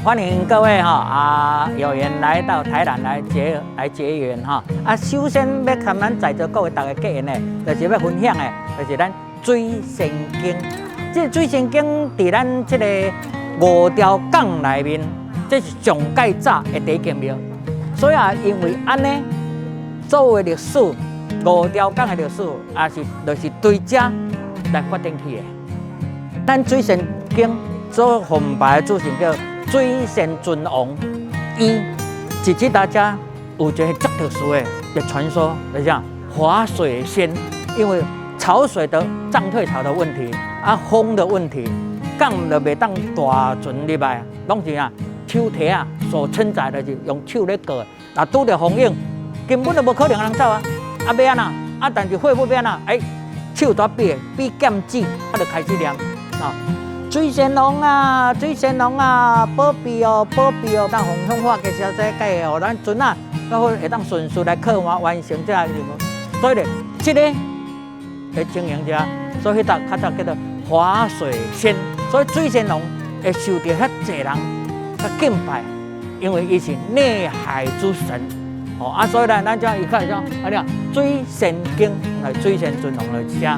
欢迎各位有缘来到台南来结缘首先要跟咱在座各位大家结缘的，就是要分享的，就是咱水仙经。这水仙经伫咱这个五条港内面，这是上介早的第一间庙。所以因为安尼，所有的历史，五条港的历史，就是对这来决定起的。咱水仙经所奉拜的主神叫水仙尊王，伊是指大家有一个足特殊的传说，就是讲华水仙，因为潮水的涨退潮的问题，风的问题，港就袂当大船入来，拢是手提所承载的是用手咧过，拄着风影，根本就无可能人走要安怎？但是恢复要安怎？手抓比剑指，就开始念水仙龙水仙龙保庇哦，保庇哦！当洪通化嘅小姐介互咱船到会当顺序来客完成这个任务。所以咧，这个会经营者，所以较早叫做华水仙。所以水仙龙会受到遐济人较敬拜，因为伊是内海之神。所以咧，咱将伊看讲，水仙经来水仙尊龙来写。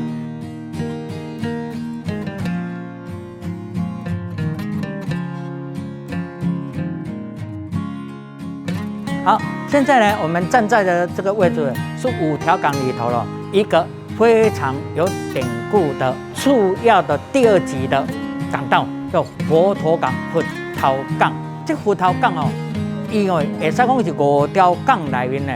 好，现在呢，我们站在的这个位置是五条港里头了，一个非常有典故的次要的第二级的港道，叫佛陀港、佛头港。这佛头港因为会使讲是五条港内面呢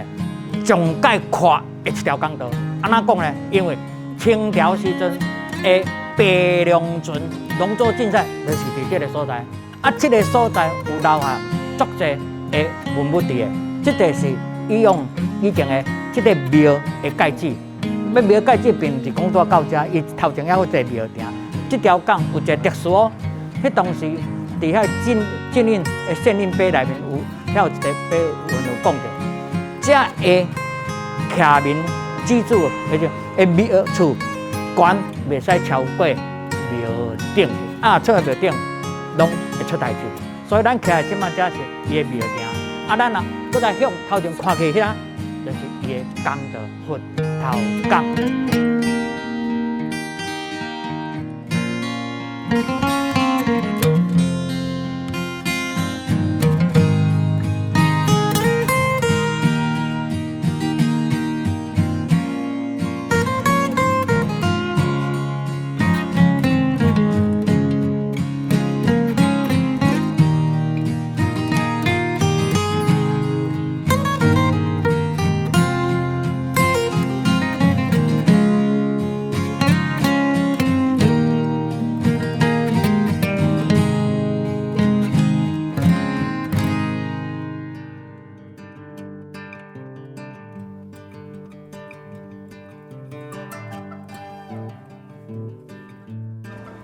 上介宽的一条港道。安怎讲呢？因为清朝时阵的白龙船龙舟竞赛就是伫这个所在，这个所在有留下足济的文物伫的，这个是伊用以前的这个庙的盖子，要庙盖子并不是讲到这，伊头前还有一个庙埕。这条港有一个特殊迄当时伫遐禁运的县令碑内面有一个碑文有讲着，这的徛民居住，而且的庙厝悬袂使超过庙顶，出庙顶拢会出代志。所以咱徛即马这是伊的庙埕，咱搁来向头前看起遐，就是伊的港的佛头港。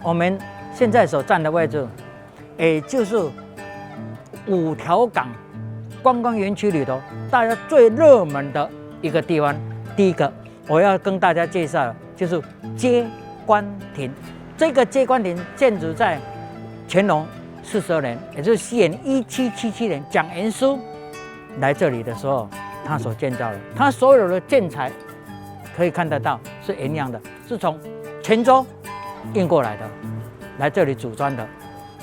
我们现在所站的位置，也就是五条港观光园区里头大家最热门的一个地方。第一个我要跟大家介绍的就是接官亭。这个接官亭建筑在乾隆42年，也就是西元1777年，蒋元枢来这里的时候，他所建造的。他所有的建材可以看得到是一样的，是从泉州运过来的，来这里组装的。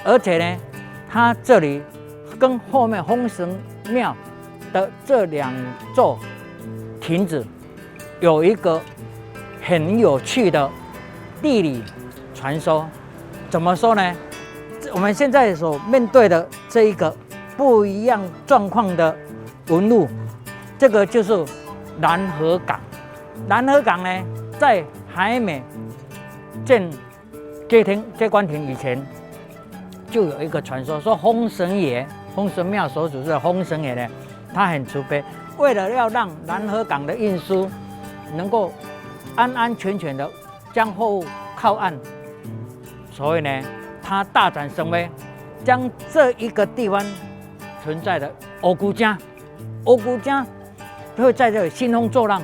而且呢，它这里跟后面洪神庙的这两座亭子有一个很有趣的地理传说。怎么说呢？我们现在所面对的这一个不一样状况的文物，这个就是南河港。南河港呢，在还没建接官亭以前，就有一个传说，说洪神爷、洪神庙所主事的洪神爷呢，他很慈悲，为了要让南河港的运输能够安安全全的将货物靠岸，所以呢，他大展神威，将这一个地方存在的乌龟精会在这里兴风作浪，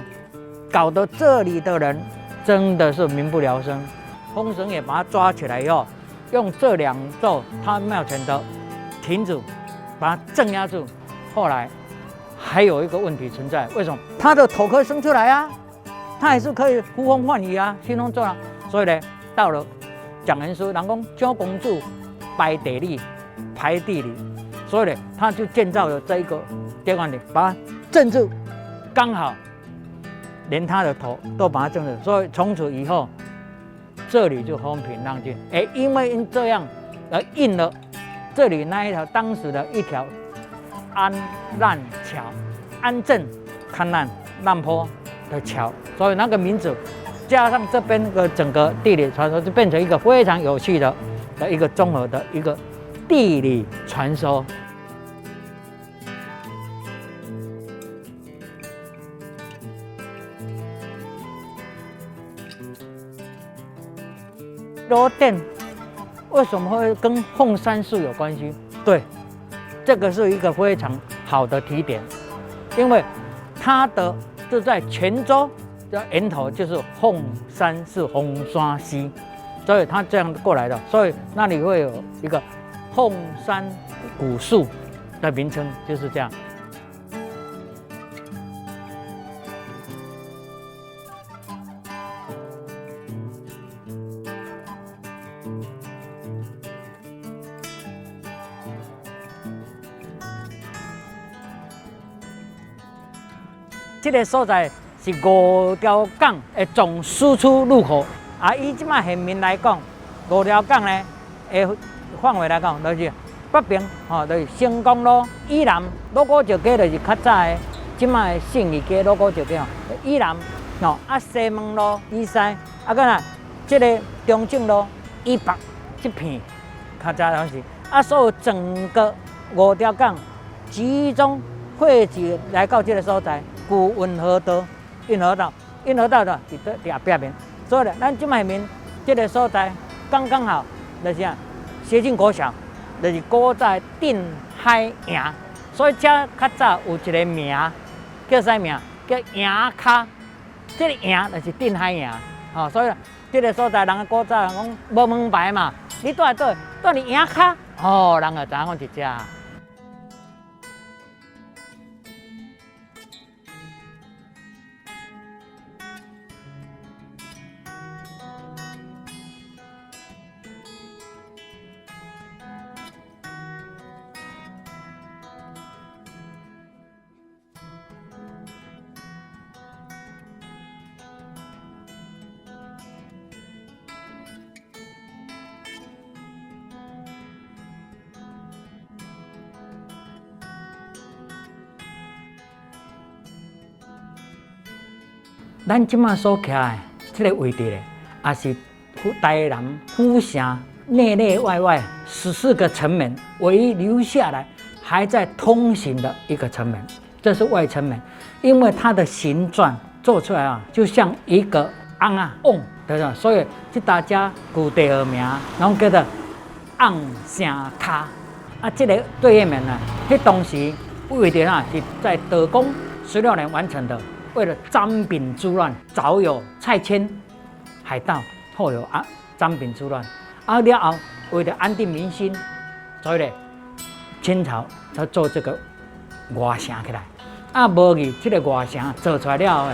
搞得这里的人真的是民不聊生。洪神也把他抓起来以后，用这两座他庙前的停止，把它镇压住。后来还有一个问题存在，为什么？它的头可以伸出来啊，它还是可以呼风唤雨啊，兴风作浪。所以呢，到了蒋元书，人讲姜公主排地理，排地理，所以呢，他就建造了这一个电管里，把它镇住，刚好连他的头都把它镇住，所以从此以后，这里就风平浪静。因为这样而印了这里那一条当时的一条安难桥，安镇、勘难、难坡的桥，所以那个名字加上这边的整个地理传说，就变成一个非常有趣的一个综合的一个地理传说。罗店为什么会跟凤山寺有关系？对，这个是一个非常好的提点，因为它的就在泉州的源头就是凤山是凤山西，所以它这样过来的，所以那里会有一个凤山古树的名称，就是这样。这个所在是五条港的总输出入口，以即卖县民来讲，五条港呢的范围来讲，就是北边就是成功路以南，罗古石街就是较早的，即卖信义街罗古石街以南，西门路以西，个呐，这个中正路以北这片较早拢是，所有整个五条港集中汇集来到这个所在。古运河道、运河道的伫后壁面，所以呢，咱即卖面这个所在刚刚好，就是接近国小，就是古早定海营，所以这较早有一个名叫啥名？叫营卡，这个营就是定海营，所以这个所在人古早人讲无门牌嘛，你住在倒，住伫营卡，人就知影讲是这。咱即马所徛的这个位置咧，也是台南府城内内外外14个城门唯一留下来还在通行的一个城门，这是外城门，因为它的形状做出来就像一个甕瓮，对吧？所以这大家古地而名，然后叫做甕城卡。这个对面门呢，迄当时位置是在德光16年完成的。为了张炳之乱，早有蔡牵海盗，后有张炳之乱，了后为了安定民心，所以呢，清朝才做这个外城起来。无去这个外城做出来了后，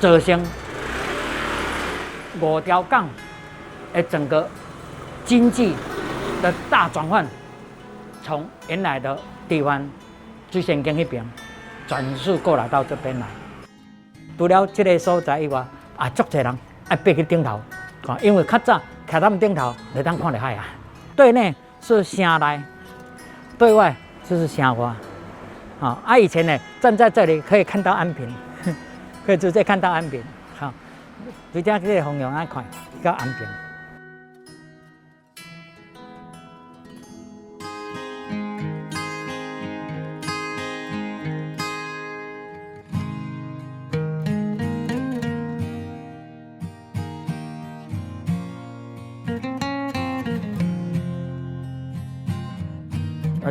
造成五条港的整个经济的大转换，从原来的地方水仙宫那边转述过来到这边来。除了这个所在以外，足侪人爱爬去顶头，因为较早徛咱顶头就当看到海啊。对内是城内，对外就是城外。以前呢，站在这里可以看到安平，可以直接看到安平。对家这个方向来看，到安平。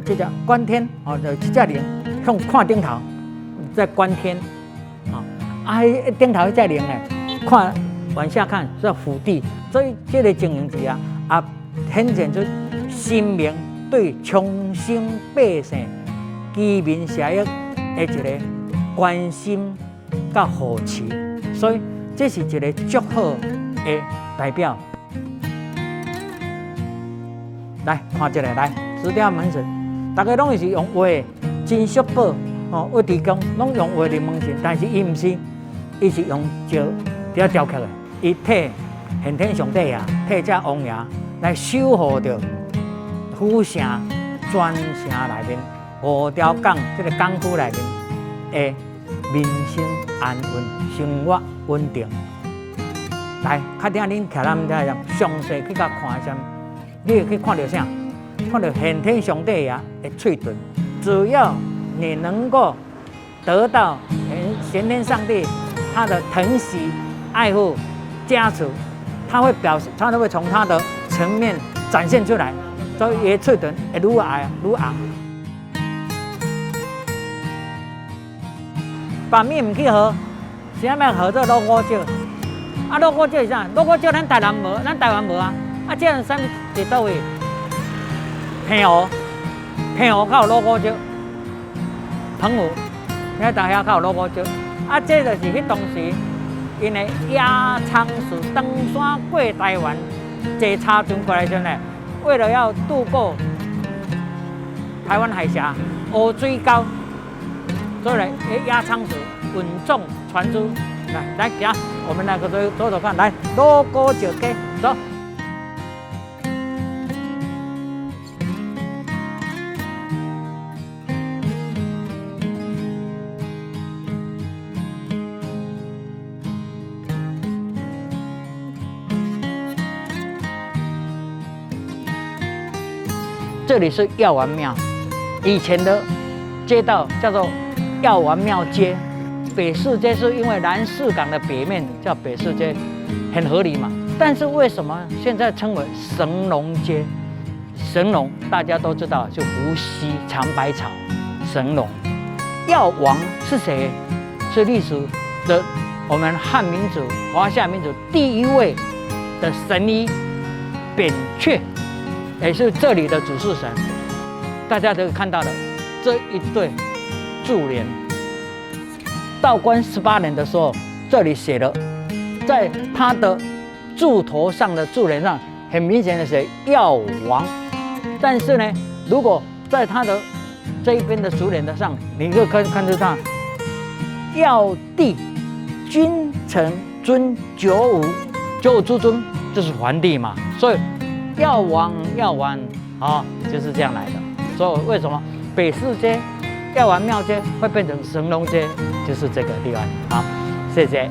这叫观天，就这只灵，向看顶头，在观天，顶头这只灵呢，看往下看是俯地，所以这个情形之下，显现出神明对乡亲百姓、居民社役的一个关心甲扶持，所以这是一个足好的代表。来看这个，来指点门神，大家拢是用画金属宝哦，为地公拢用画的门神，但是伊毋是，伊是用石雕雕刻的，伊替先天上帝爷、替这王爷来守护着府城、全城内面5条港这个港区内面的民生安稳、生活稳定。来，较顶恁徛咱遮详细去甲看一下。你会去看到啥？看到先天上帝爷的嘴唇，只要你能够得到先天上帝他的疼惜、爱护、加持，他会从他的层面展现出来，所以伊的嘴唇会愈爱愈红。把面唔去喝，啥物喝做鹿骨酒？啊，鹿骨酒是啥？鹿骨酒咱台湾无啊。啊，这样啥物伫倒位？平湖较有鹿骨酒，澎湖，遐大遐较有鹿骨酒。啊，这就是迄当时因的野仓鼠登山过台湾，坐叉船过来时呢，为了要渡过台湾海峡、乌水沟，所以呢，野仓鼠稳重传出。来，行，我们那个走走看，来，鹿骨酒街，走。这里是药丸庙，以前的街道叫做药丸庙街。北市街是因为南市港的北面叫北市街，很合理嘛。但是为什么现在称为神农街？神农大家都知道，就伏羲尝百草，神农。药王是谁？是历史的我们汉民族、华夏民族第一位的神医扁鹊。也是这里的主事神，大家都看到了这一对柱联。道光18年的时候，这里写了，在他的柱头上的柱联上，很明显的写药王。但是呢，如果在他的这一边的竹联的上，你就可以看得到药帝君臣尊95诸尊，就是皇帝嘛，所以。药王啊，就是这样来的。所以为什么北市街、药丸庙街会变成神农街，就是这个地方。好，谢谢。